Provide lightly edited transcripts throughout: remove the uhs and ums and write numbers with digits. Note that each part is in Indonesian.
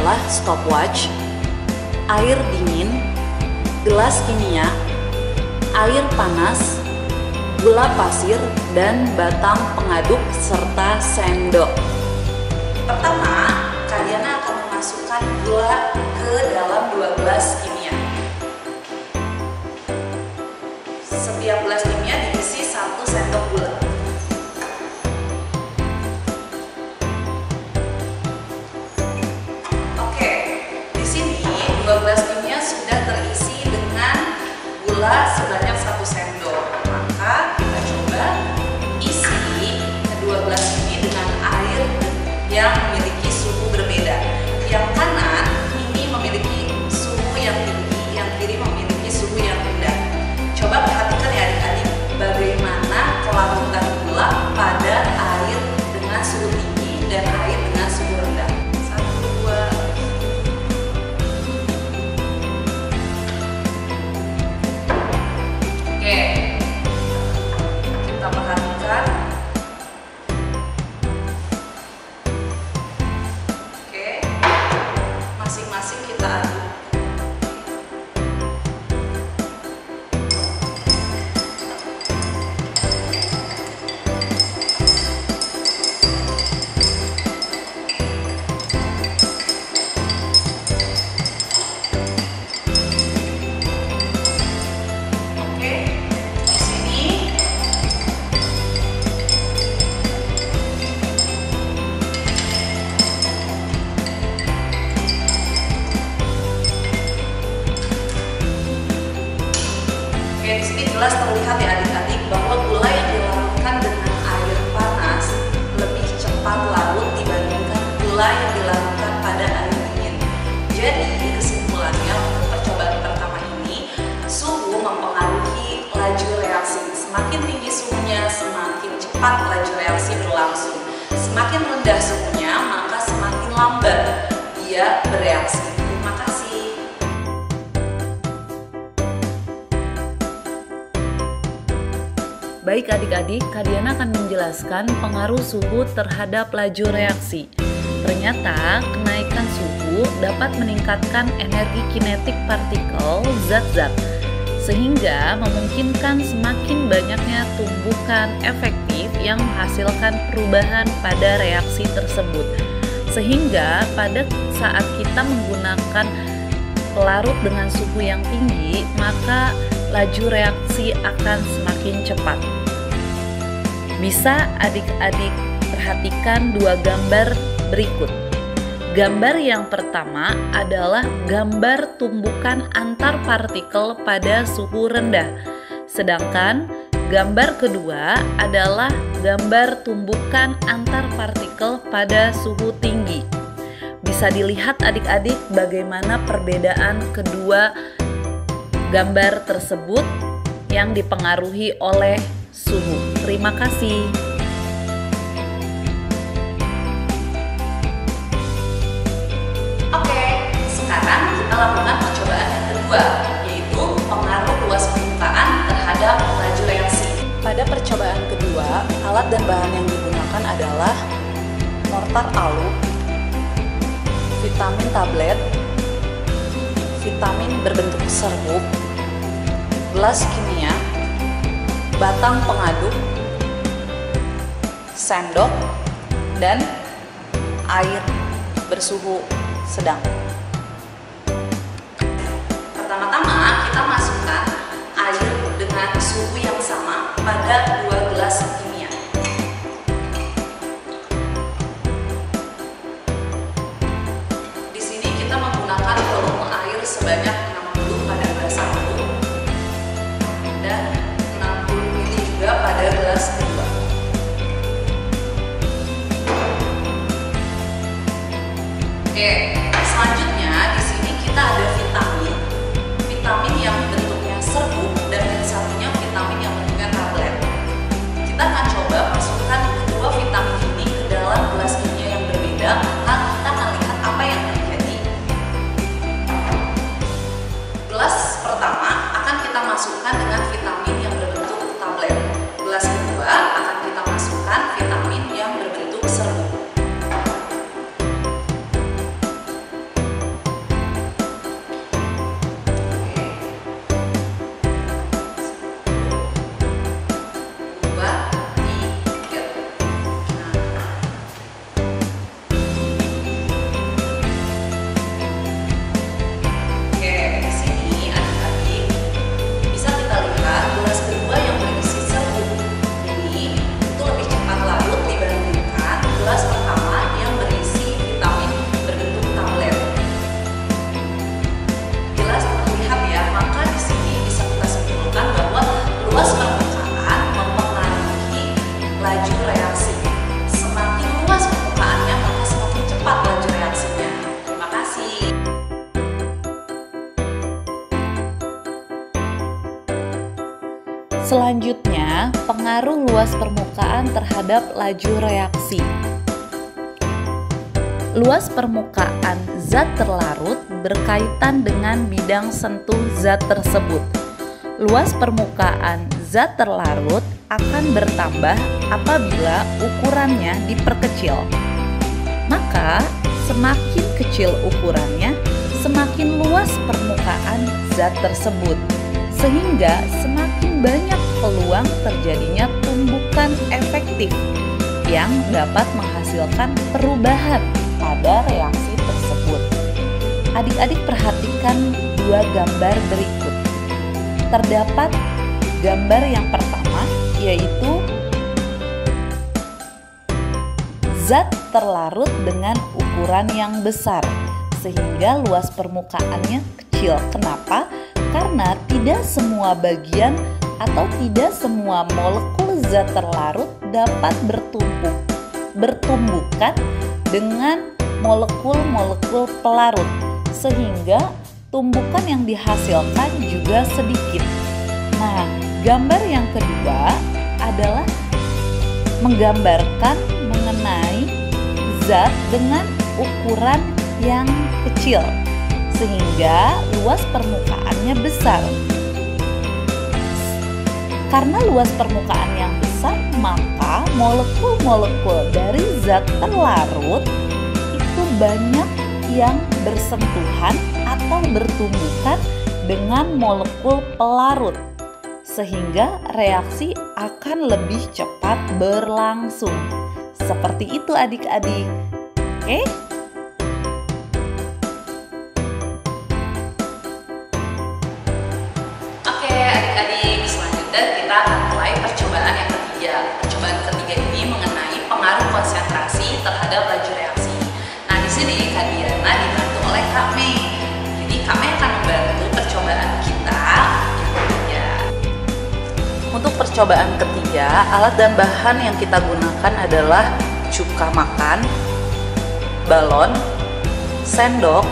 adalah stopwatch, air dingin, gelas kimia, air panas, gula pasir, dan batang pengaduk serta sendok. Pertama, Kadiana akan memasukkan gula ke dalam 2 gelas kimia. Setiap gelas kimia diisi 1 sendok gula. Oke, di sini 2 gelas kimia sudah terisi dengan gula sebanyak 1 sendok. Maka kita coba isi kedua gelas ini dengan air yang memiliki suhu berbeda. Yang kanan ini memiliki suhu yang tinggi, yang kiri memiliki suhu yang rendah. Coba perhatikan ya adik-adik, bagaimana kelarutan gula pada air dengan suhu tinggi dan air dengan suhu rendah. 1, 2. Oke, kita perhatikan. Oke, masing-masing kita aduk. Di sini jelas terlihat ya adik-adik bahwa gula yang dilarutkan dengan air panas lebih cepat larut dibandingkan gula yang dilarutkan pada air dingin. Jadi kesimpulannya untuk percobaan pertama ini, suhu mempengaruhi laju reaksi. Semakin tinggi suhunya, semakin cepat laju reaksi berlangsung. Semakin rendah suhunya, maka semakin lambat dia bereaksi. Terima kasih. Baik adik-adik, Kadiana akan menjelaskan pengaruh suhu terhadap laju reaksi. Ternyata kenaikan suhu dapat meningkatkan energi kinetik partikel zat-zat, sehingga memungkinkan semakin banyaknya tumbukan efektif yang menghasilkan perubahan pada reaksi tersebut. Sehingga pada saat kita menggunakan pelarut dengan suhu yang tinggi, maka laju reaksi akan semakin cepat. Bisa adik-adik perhatikan 2 gambar berikut. Gambar yang pertama adalah gambar tumbukan antar partikel pada suhu rendah. Sedangkan gambar kedua adalah gambar tumbukan antar partikel pada suhu tinggi. Bisa dilihat adik-adik bagaimana perbedaan kedua gambar tersebut yang dipengaruhi oleh suhu. Terima kasih. Oke, sekarang kita lakukan percobaan yang kedua, yaitu pengaruh luas permukaan terhadap laju reaksi. Pada percobaan kedua, alat dan bahan yang digunakan adalah mortar alu, vitamin tablet, vitamin berbentuk serbuk, gelas kimia, batang pengaduk, sendok, dan air bersuhu sedang. Pertama-tama kita masukkan air dengan suhu yang sama pada 2 gelas kimia. Di sini kita menggunakan volume air sebanyak 60 pada gelas 1 dan 60 ml juga pada gelas kedua. Oke, selanjutnya di sini kita ada vitamin yang bentuknya serbuk dan yang satunya vitamin yang bentuknya tablet. Kita akan coba masukkan kedua vitamin ini ke dalam gelas kimia yang berbeda, maka kita akan lihat apa yang terjadi. Gelas pertama akan kita masukkan dengan vitamin yang berbentuk tablet. Gelas kedua akan kita masukkan vitamin yang berbentuk serbuk. Selanjutnya, pengaruh luas permukaan terhadap laju reaksi. Luas permukaan zat terlarut berkaitan dengan bidang sentuh zat tersebut. Luas permukaan zat terlarut akan bertambah apabila ukurannya diperkecil. Maka, semakin kecil ukurannya, semakin luas permukaan zat tersebut, sehingga semakin banyak peluang terjadinya tumbukan efektif yang dapat menghasilkan perubahan pada reaksi tersebut. Adik-adik perhatikan dua gambar berikut. Terdapat gambar yang pertama, yaitu zat terlarut dengan ukuran yang besar, sehingga luas permukaannya kecil. Kenapa? Karena tidak semua bagian atau tidak semua molekul zat terlarut dapat bertumbukan dengan molekul-molekul pelarut, sehingga tumbukan yang dihasilkan juga sedikit. Nah, gambar yang kedua adalah menggambarkan mengenai zat dengan ukuran yang kecil, sehingga luas permukaannya besar. Karena luas permukaan yang besar, maka molekul-molekul dari zat terlarut itu banyak yang bersentuhan atau bertumbukan dengan molekul pelarut, sehingga reaksi akan lebih cepat berlangsung. Seperti itu adik-adik. Oke? Kita akan mulai percobaan yang ketiga. Percobaan ketiga ini mengenai pengaruh konsentrasi terhadap laju reaksi. Nah, di sini Kak Diana dibantu oleh Kak Mei. Jadi Kak Mei akan membantu percobaan kita yang ketiga. Untuk percobaan ketiga, alat dan bahan yang kita gunakan adalah cuka makan, balon, sendok,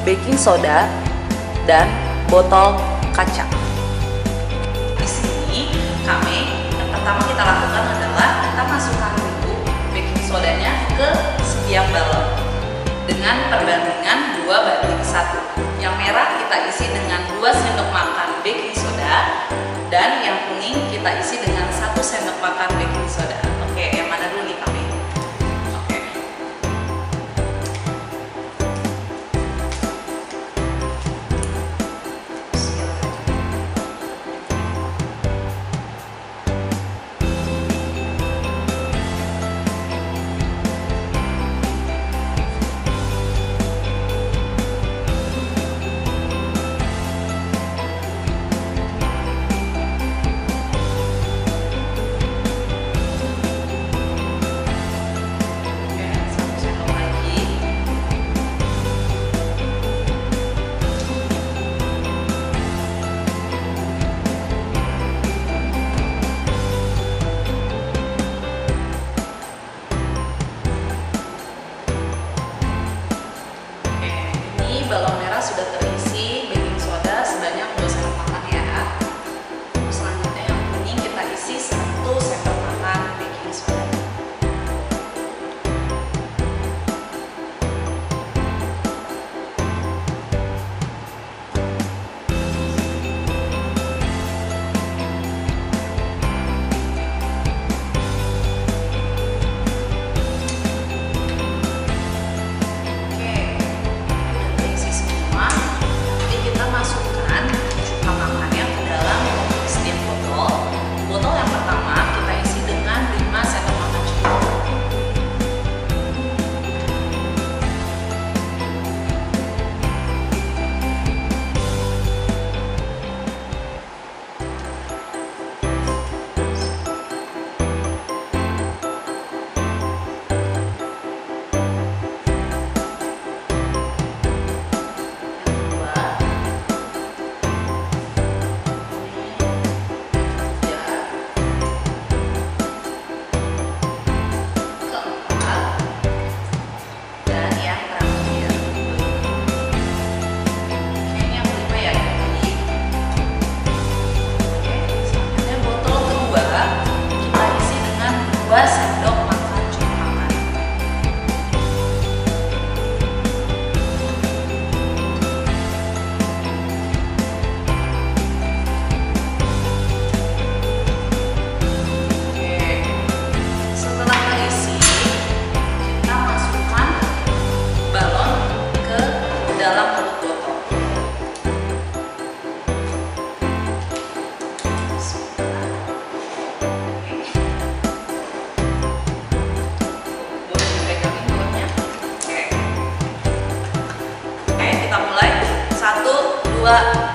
baking soda, dan botol kaca. Kami yang pertama kita lakukan adalah kita masukkan dulu baking sodanya ke setiap balon dengan perbandingan 2:1. Yang merah kita isi dengan 2 sendok makan baking soda dan yang kuning kita isi dengan 1 sendok makan baking soda. Oke, yang mana dulu nih kami? Oke.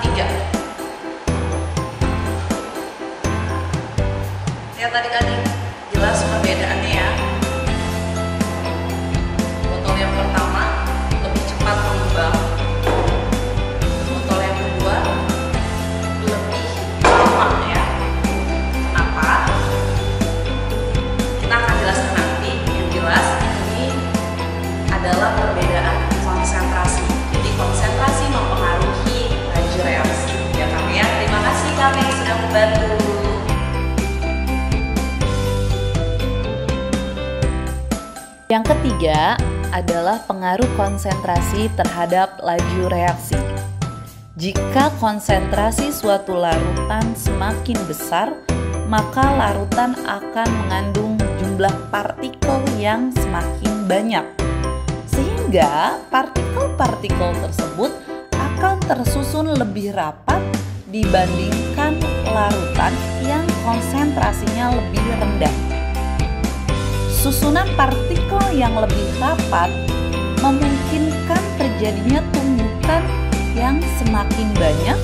3. Lihat adik-adik, jelas perbedaannya ya. Botol yang pertama lebih cepat mengembang, botol yang kedua lebih lama ya. Kenapa? Kita akan jelaskan nanti. Yang jelas ini adalah perbedaan konsentrasi. Jadi konsentrasi mempengaruhi laju reaksi. Ya kami ya, terima kasih kami sudah membantu. Yang ketiga adalah pengaruh konsentrasi terhadap laju reaksi. Jika konsentrasi suatu larutan semakin besar, maka larutan akan mengandung jumlah partikel yang semakin banyak. Sehingga partikel-partikel tersebut akan tersusun lebih rapat dibandingkan larutan yang konsentrasinya lebih rendah. Susunan partikel yang lebih rapat memungkinkan terjadinya tumbukan yang semakin banyak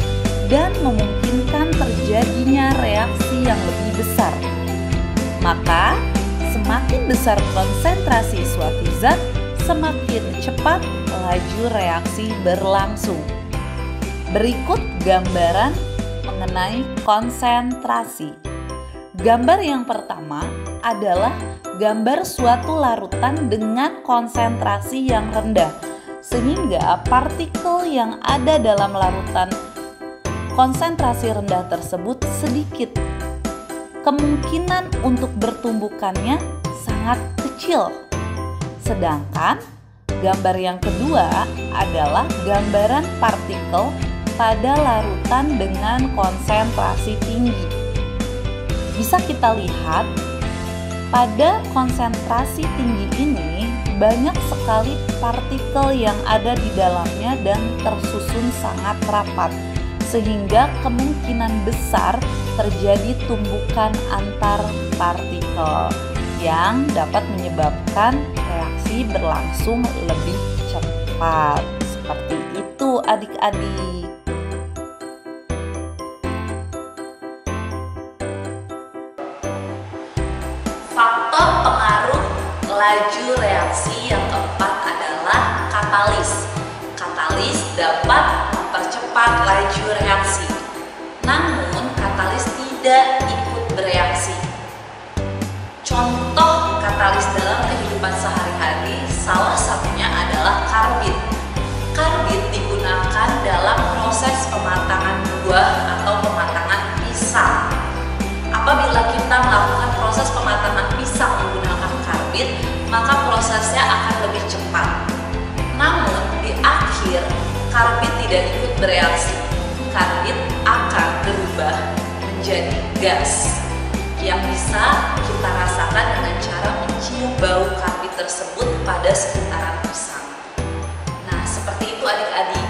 dan memungkinkan terjadinya reaksi yang lebih besar. Maka, semakin besar konsentrasi suatu zat, semakin cepat laju reaksi berlangsung. Berikut gambaran mengenai konsentrasi. Gambar yang pertama adalah gambar suatu larutan dengan konsentrasi yang rendah, sehingga partikel yang ada dalam larutan konsentrasi rendah tersebut sedikit. Kemungkinan untuk bertumbukannya sangat kecil. Sedangkan gambar yang kedua adalah gambaran partikel pada larutan dengan konsentrasi tinggi. Bisa kita lihat pada konsentrasi tinggi ini banyak sekali partikel yang ada di dalamnya dan tersusun sangat rapat, sehingga kemungkinan besar terjadi tumbukan antar partikel yang dapat menyebabkan reaksi berlangsung lebih cepat. Seperti itu adik-adik. Faktor pengaruh laju reaksi yang keempat adalah katalis. Katalis dapat mempercepat laju reaksi, namun katalis tidak ikut bereaksi. Contoh katalis dalam kehidupan sehari-hari salah satunya adalah karbit. Karbit digunakan dalam proses pematangan buah atau pematangan pisang. Apabila kita melakukan proses pematangan pisang menggunakan karbit, maka prosesnya akan lebih cepat. Namun di akhir, karbit tidak ikut bereaksi. Karbit akan berubah menjadi gas yang bisa kita rasakan dengan cara mencium bau karbit tersebut pada sekitaran pisang. Nah, seperti itu adik-adik,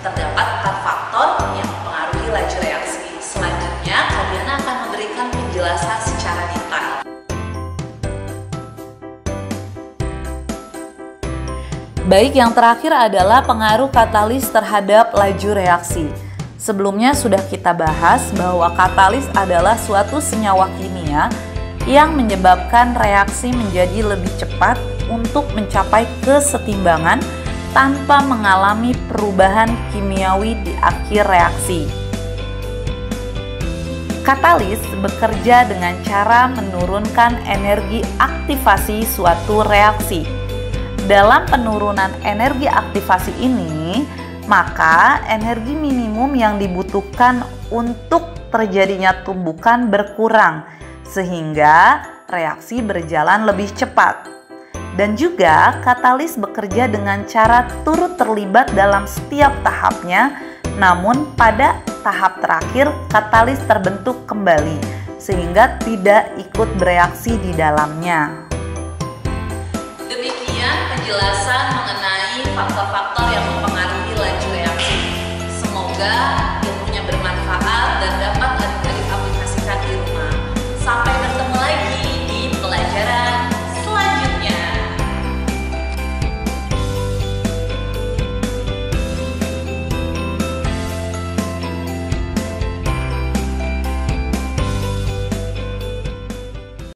terdapat 4 faktor yang mempengaruhi laju reaksi. Selanjutnya, Kadiana akan memberikan penjelasan secara detail. Baik, yang terakhir adalah pengaruh katalis terhadap laju reaksi. Sebelumnya sudah kita bahas bahwa katalis adalah suatu senyawa kimia yang menyebabkan reaksi menjadi lebih cepat untuk mencapai kesetimbangan tanpa mengalami perubahan kimiawi di akhir reaksi. Katalis bekerja dengan cara menurunkan energi aktivasi suatu reaksi. Dalam penurunan energi aktivasi ini, maka energi minimum yang dibutuhkan untuk terjadinya tumbukan berkurang, sehingga reaksi berjalan lebih cepat. Dan juga katalis bekerja dengan cara turut terlibat dalam setiap tahapnya, namun pada tahap terakhir katalis terbentuk kembali, sehingga tidak ikut bereaksi di dalamnya. Demikian penjelasan mengenai